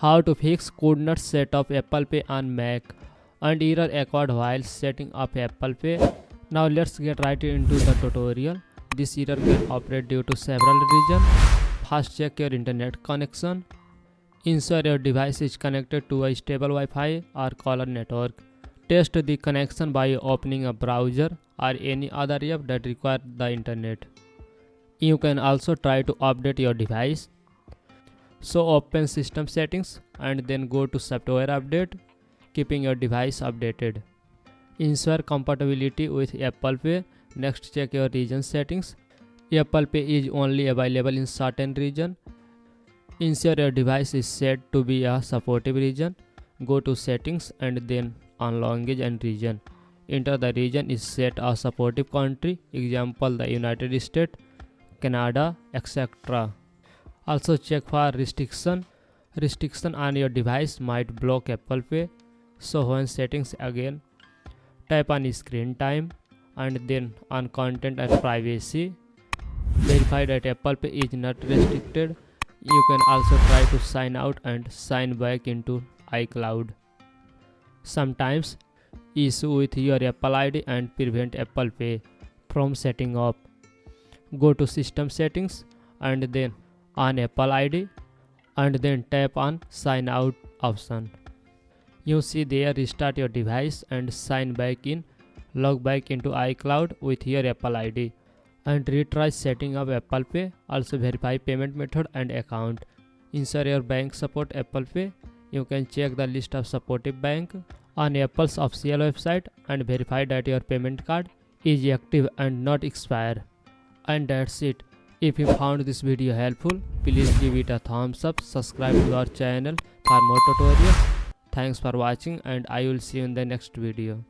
How to fix could not set up Apple Pay on Mac and error occurred while setting up Apple Pay. Now let's get right into the tutorial. This error can operate due to several reasons. First, check your internet connection. Ensure your device is connected to a stable Wi-Fi or caller network. Test the connection by opening a browser or any other app that requires the internet. You can also try to update your device. So open system settings and then go to software update, keeping your device updated. Ensure compatibility with Apple Pay. Next, check your region settings. Apple Pay is only available in certain region. Ensure your device is set to be a supportive region. Go to settings and then on language and region. Enter the region is set a supportive country, example the United States, Canada, etc. Also check for restriction. Restriction on your device might block Apple Pay. So when settings again, tap on screen time and then on content and privacy. Verify that Apple Pay is not restricted. You can also try to sign out and sign back into iCloud. Sometimes issue with your Apple ID and prevent Apple Pay from setting up. Go to system settings and then on Apple ID and then tap on sign out option. You see there restart your device and sign back in. Log back into iCloud with your Apple ID and retry setting up Apple Pay. Also verify payment method and account. Ensure your bank support Apple Pay. You can check the list of supportive bank on Apple's official website and verify that your payment card is active and not expired. And that's it. If you found this video helpful, please give it a thumbs up, subscribe to our channel for more tutorials. Thanks for watching and I will see you in the next video.